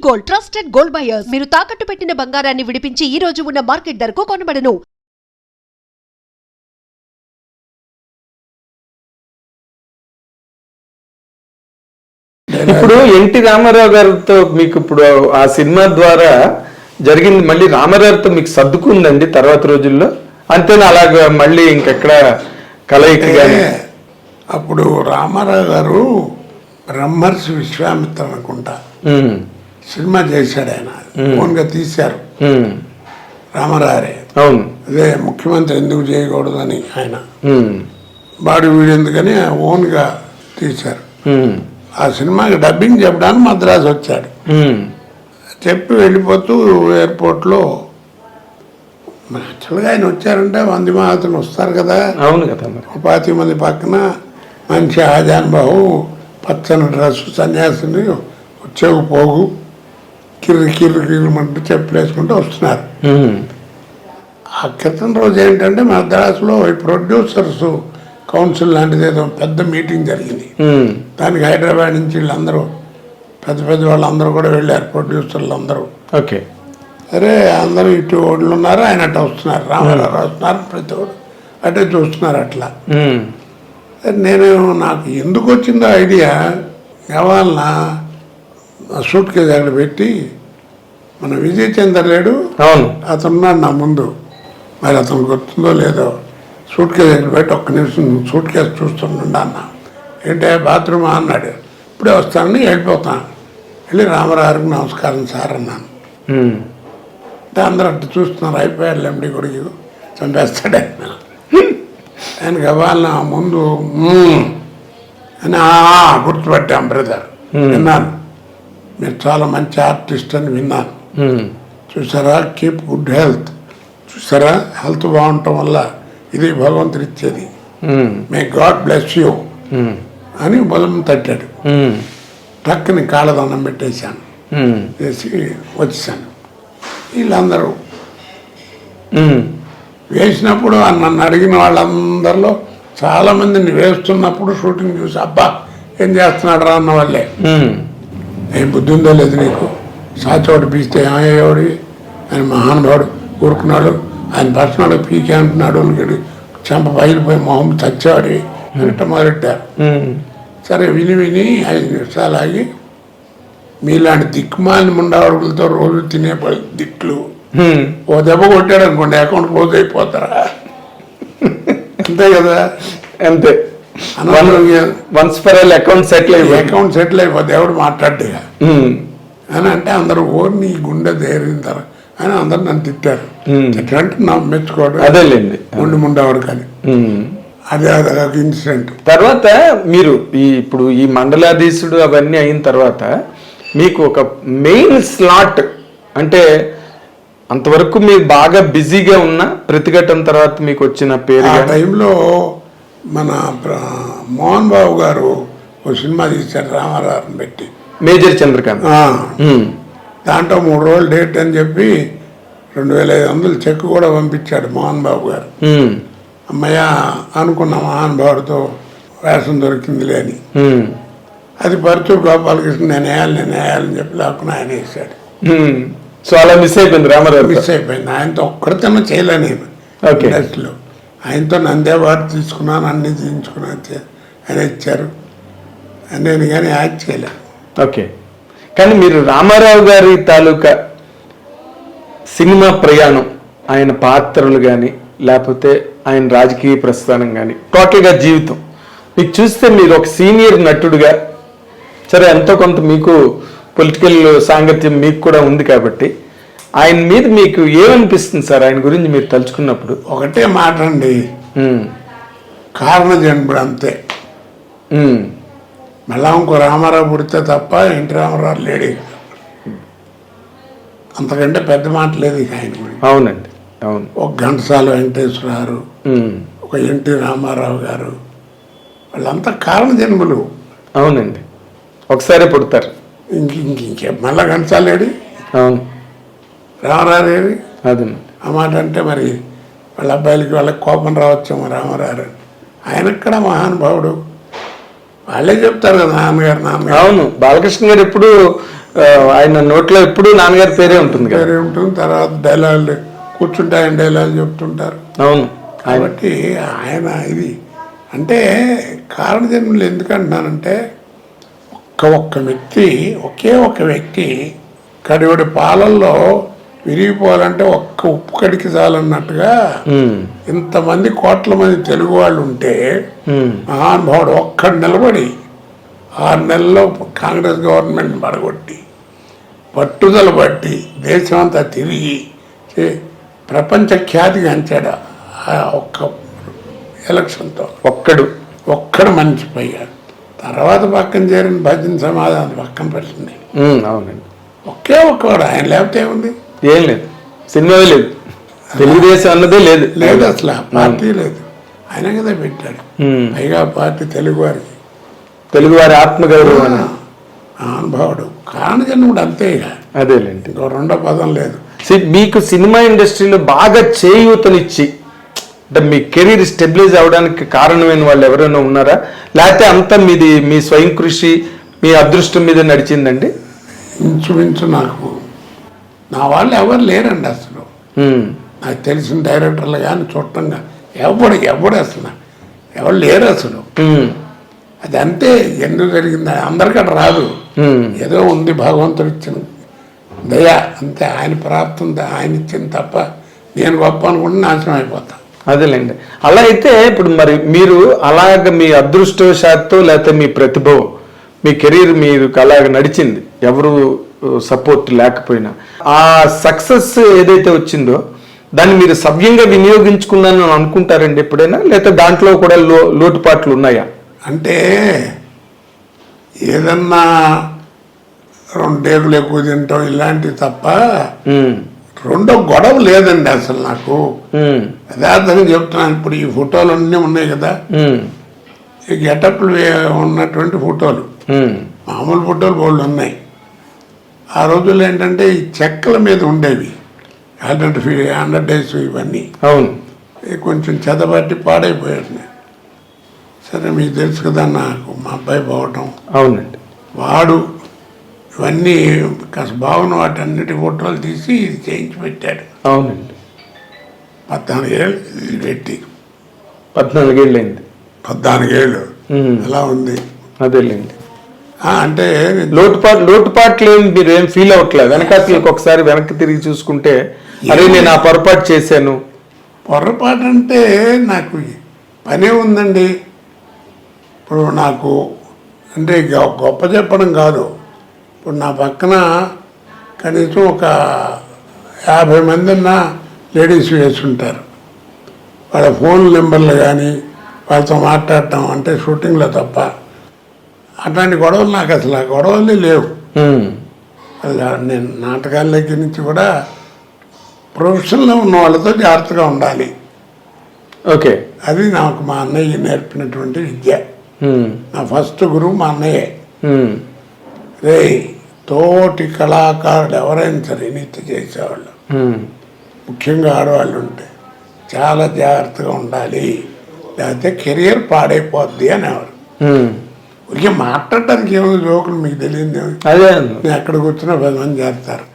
Gold, trusted gold buyers. మీరు తాకట్టు పెట్టిన బంగారాన్ని విడిపించి ఈ రోజు ఉన్న మార్కెట్ ధరకు కొనబడను. ఇప్పుడు ఎన్టీ రామారావు గారితో మీకు ఇప్పుడు ఆ సినిమా ద్వారా జరిగింది, మళ్ళీ రామారావుతో మీకు సర్దుకుందండి తర్వాత రోజుల్లో? అంతేనా? అలాగా మళ్ళీ ఇంకెక్కడ కలయిక? అప్పుడు రామారావు గారు బ్రహ్మర్షి విశ్వామిత్ర అనుకుంటా సినిమా చేశాడు, ఆయన ఓన్గా తీశారు రామారావే. అవును, అదే ముఖ్యమంత్రి ఎందుకు చేయకూడదు అని ఆయన బాడీ వీడెందుకని ఓన్గా తీశారు. ఆ సినిమాకి డబ్బింగ్ చెప్పడానికి మద్రాసు వచ్చాడు. చెప్పి వెళ్ళిపోతూ ఎయిర్పోర్ట్లో యాక్చువల్గా ఆయన వచ్చారంటే 100 మహాత్ములు వస్తారు కదా. అవును కదా. 25 మంది పక్కన మంచి ఆజానుబాహు, పచ్చని డ్రెస్సు, సన్యాసిని వచ్చేకు పోగు, కిర్రి కిర్రి కిర్రమంటూ చెప్పులేసుకుంటూ వస్తున్నారు. ఆ క్రితం రోజు ఏంటంటే మద్రాసులో ఈ ప్రొడ్యూసర్స్ కౌన్సిల్ లాంటిది ఏదో పెద్ద మీటింగ్ జరిగింది. దానికి హైదరాబాద్ నుంచి వీళ్ళందరూ పెద్ద పెద్ద వాళ్ళందరూ కూడా వెళ్ళారు, ప్రొడ్యూసర్లు అందరూ. ఓకే. సరే, అందరూ ఇటు ఓళ్ళు ఉన్నారు, ఆయన అట్లా వస్తున్నారు, రామారావు వస్తున్నారు, ప్రతి ఒడు అటే చూస్తున్నారు. అట్లా నాకు ఎందుకు వచ్చిందో ఐడియా, కావాలన్నా సూట్ కేసు అక్కడ పెట్టి మన విజయ్ చంద్ర లేడు, అతనున్నాడు నా ముందు, మరి అతను గుర్తుందో లేదో, సూట్ కేసు అక్కడ పెట్టి ఒక్క నిమిషం సూట్ కేసు చూస్తుండ అన్న. ఏంటంటే బాత్రూమ్ అన్నాడు. ఇప్పుడే వస్తానని వెళ్ళిపోతాను. వెళ్ళి రామారావుకి నమస్కారం సార్ అన్నాను. అందరూ అట్లా చూస్తున్నారు, అయిపోయాడు ఎండి కొడుకు చంపేస్తాడు ఆయన. ఆయన కావాలన్నా ముందు అని గుర్తుపట్టాం బ్రదర్, విన్నాను మీరు చాలా మంచి ఆర్టిస్ట్ అని విన్నాను. చూసారా, కీప్ గుడ్ హెల్త్, చూసారా హెల్త్ బాగుండటం వల్ల ఇది భగవంతుడు ఇచ్చేది, మే గాడ్ బ్లెస్ యూ అని బలం తట్టాడు. ట్రక్ని కాళ్ళదండం పెట్టేశాను, వేసి వచ్చేసాను. వీళ్ళందరూ వేసినప్పుడు నన్ను అడిగిన వాళ్ళందరిలో చాలామందిని వేస్తున్నప్పుడు షూటింగ్ చూసి అబ్బా ఏం చేస్తున్నాడు రా అన్న వాళ్ళే. ఏం బుద్ధి ఉందో లేదు నీకు, సాచోటి పీస్తే ఏమయ్యేవాడు, ఆయన మహానుభావుడు ఊరుకున్నాడు, ఆయన పర్సనల్ పీకే అంటున్నాడు, చెంప పగిలిపోయి మొహం చచ్చేవాడి అంటే మొదలెట్టారు. సరే, విని విని 5 నిమిషాలు ఆగి, మీలాంటి దిక్కుమాలిన ముండావడులతో రోజు తినే దిట్లు ఓ దెబ్బ కొట్టాడు అనుకోండి, అకౌంట్ క్లోజ్ అయిపోతారా? అంతే కదా, అంతే. అకౌంట్ సెటిల్ అయిపోతే ఎవడు మాట్లాడ్డా అని అంటే అందరూ ఓర్ని గుండె దేరింతారు అని అందరు నన్ను తిట్టారు. తిట్టంటే నా మెచ్చుకోవడం అదేలేండి, ముండావాడు కానీ అదే ఇన్సిడెంట్. తర్వాత మీరు ఇప్పుడు ఈ మండలాధీశుడు అవన్నీ అయిన తర్వాత మీకు ఒక మెయిన్ స్లాట్ అంటే అంతవరకు మీరు బాగా బిజీగా ఉన్న ప్రతిఘటన తర్వాత మీకు వచ్చిన పేరు? ఆ టైంలో మన మోహన్ బాబు గారు ఒక సినిమా తీశారు రామారావుని పెట్టి, మేజర్ చంద్రకాంత్. దాంట్లో 3 రోజులు డేట్ అని చెప్పి 2500 చెక్ కూడా పంపించాడు మోహన్ బాబు గారు. అమ్మయ్య అనుకున్న మహానుభావుడితో వేషం దొరికిందిలే అని. అది పరుచూరు గోపాలకృష్ణ నేను వేయాలని చెప్పి లేకుండా ఆయన వేసాడు. సో అలా మిస్ అయిపోయింది రామారావు. మిస్ అయిపోయింది. ఆయనతో ఒక్కడితేనే చేయలే నేను ఇండస్ట్రీలో. ఆయనతో నందే వాటి తీసుకున్నాను, అన్నీ తీయించుకున్నాను, ఆయన ఇచ్చారు, నేను కానీ యాక్ట్ చేయలే. ఓకే. కానీ మీరు రామారావు గారి తాలూకా సినిమా ప్రయాణం, ఆయన పాత్రలు కానీ లేకపోతే ఆయన రాజకీయ ప్రస్థానం కానీ టోటల్గా జీవితం మీకు చూస్తే మీరు ఒక సీనియర్ నటుడుగా, సరే ఎంతో కొంత మీకు పొలిటికల్ సాంగత్యం మీకు కూడా ఉంది కాబట్టి ఆయన మీద మీకు ఏమనిపిస్తుంది సార్? ఆయన గురించి మీరు తలుచుకున్నప్పుడు ఒకటే మాట అండి, కారణ జన్ముడు అంతే. మళ్ళా ఇంకో రామారావు పుడితే తప్ప ఎన్టీ రామారావు లేడీ, అంతకంటే పెద్ద మాట లేదు ఇక ఆయన గురించి. అవునండి, అవును. ఒక ఘంటసాల వెంకటేశ్వర గారు, ఒక ఎన్టీ రామారావు గారు, వాళ్ళంతా కారణ జన్ములు. అవునండి, ఒకసారి పుడతారు. ఇంకే మళ్ళా ఘంటసాల లేడీ, అవును, రామారావు ఏది అది ఆ మాట అంటే మరి వాళ్ళ అబ్బాయిలకి వాళ్ళకి కోపం రావచ్చేమో రామారావు. ఆయనక్కడ మహానుభావుడు, వాళ్ళే చెప్తారు కదా నాన్నగారు. అవును, బాలకృష్ణ గారు ఎప్పుడు ఆయన నోట్లో ఎప్పుడు నాన్నగారి పేరే ఉంటుంది కదా. వేరే ఉంటుంది. తర్వాత డైలాగులు కూర్చుంటే ఆయన డైలాగులు చెప్తుంటారు. అవును. కాబట్టి ఆయన ఇది అంటే కారణ జన్మలు ఎందుకంటున్నానంటే ఒక్క వ్యక్తి ఒకే ఒక వ్యక్తి కడివడి పాలల్లో విరిగిపోవాలంటే ఒక్క ఉప్పు కడికి చాలన్నట్టుగా ఇంతమంది కోట్ల మంది తెలుగు వాళ్ళు ఉంటే మహానుభావుడు ఒక్కడు నిలబడి 6 నెలల్లో కాంగ్రెస్ గవర్నమెంట్ పడగొట్టి పట్టుదల బట్టి దేశమంతా తిరిగి ప్రపంచ ఖ్యాతి గంచాడు ఆ ఒక్క ఎలక్షన్తో. ఒక్కడు మంచి పోయాడు. తర్వాత పక్కన చేరిన భజన సమాధానం పక్కన పెట్టింది. అవునండి. ఒకే ఒక్కడు ఆయన లేకపోతే ఏముంది? ఏం లేదు, సినిమావే లేదు, తెలుగుదేశం అన్నదే లేదు. లేదు అసలు ఆ పార్టీ లేదు. ఆయన కదా పెట్టాడు. పైగా పార్టీ తెలుగువారి ఆత్మగౌరవం అనుభవుడు కారణజన్ముడు అంతే. అదేలేండి, ఇంకో రెండో పదం లేదు. మీకు సినిమా ఇండస్ట్రీలో బాగా చేయూతనిచ్చి అంటే మీ కెరీర్ స్టెబిలైజ్ అవడానికి కారణమైన వాళ్ళు ఎవరైనా ఉన్నారా, లేకపోతే అంతా మీది మీ స్వయం కృషి మీ అదృష్టం మీద నడిచిందండి? ఇంచుమించు నాకు నా వాళ్ళు ఎవరు లేరండి అసలు. నాకు తెలిసిన డైరెక్టర్లు కానీ చుట్టంగా ఎవడు అసలు ఎవరు లేరు అసలు. అది అంతే. ఎందుకు జరిగింది అందరికీ రాదు, ఏదో ఉంది భగవంతుడు ఇచ్చిన దయ అంతే. ఆయన ప్రాప్తం ఆయన ఇచ్చింది తప్ప నేను గొప్ప అనుకుంటే నాశనం అయిపోతా. అదేలేండి. అలా అయితే ఇప్పుడు మరి మీరు అలాగ మీ అదృష్టవశాత్తు లేకపోతే మీ ప్రతిభ మీ కెరీర్ మీరు అలాగ నడిచింది, ఎవరు సపోర్ట్ లేకపోయినా ఆ సక్సెస్ ఏదైతే వచ్చిందో దాన్ని మీరు సవ్యంగా వినియోగించుకున్నాను అనుకుంటారండి ఎప్పుడైనా, లేకపోతే దాంట్లో కూడా లోటుపాట్లు ఉన్నాయా? అంటే ఏదన్నా 2 డేగులు ఎక్కువ తింటాం ఇలాంటివి తప్ప రెండో గొడవ లేదండి అసలు నాకు. యథార్థంగా చెప్తున్నాను. ఇప్పుడు ఈ ఫోటోలు అన్నీ ఉన్నాయి కదా, ఈ గెటప్లు ఉన్నటువంటి ఫోటోలు, మామూలు ఫోటోలు బోల్డ్ ఉన్నాయి. ఆ రోజుల్లో ఏంటంటే ఈ చెక్కల మీద ఉండేవి 100 డేస్ ఇవన్నీ. అవును. కొంచెం చెదబట్టి పాడైపోయాడు. సరే మీకు తెలుసు కదా, నాకు మా అబ్బాయి పోవటం. అవునండి. వాడు ఇవన్నీ కాస్త బాగున్న వాటన్నిటి ఫోటోలు తీసి ఇది చేయించి పెట్టాడు. అవునండి. 14 ఏళ్ళు ఇది పెట్టి 14 ఏళ్ళైంది. 14 ఏళ్ళు ఎలా ఉంది? అదేలేండి. అంటే లోటుపాట్లు మీరు ఏం ఫీల్ అవ్వట్లేదు? వెనకాతలకు ఒకసారి వెనక్కి తిరిగి చూసుకుంటే అరే నేను ఆ పొరపాటు చేశాను. పొరపాటు అంటే నాకు పనే ఉందండి. ఇప్పుడు నాకు అంటే గొప్ప చెప్పడం కాదు. ఇప్పుడు నా పక్కన కనీసం ఒక 50 మంది లేడీస్ వేసుంటారు. వాళ్ళ ఫోన్ నెంబర్లు కానీ వాళ్ళతో మాట్లాడటం అంటే షూటింగ్లో తప్ప అట్లాంటి గొడవలు నాకు అసలు ఆ గొడవలే లేవు. నేను నాటకాల దగ్గర నుంచి కూడా ప్రొఫెషన్లో ఉన్న వాళ్ళతో జాగ్రత్తగా ఉండాలి. ఓకే. అది నాకు మా అన్నయ్య నేర్పినటువంటి విద్య. నా ఫస్ట్ గురువు మా అన్నయ్యే. రే తోటి కళాకారులు ఎవరైనా సరే నిత్య చేసేవాళ్ళు, ముఖ్యంగా ఆడవాళ్ళు ఉంటే చాలా జాగ్రత్తగా ఉండాలి, లేకపోతే కెరియర్ పాడైపోద్ది అనేవారు. ఊరికే మాట్లాడటానికి ఏమో జోకులు మీకు తెలియదు. అదే ఎక్కడ కూర్చున్నా 10 మంది చేస్తారు.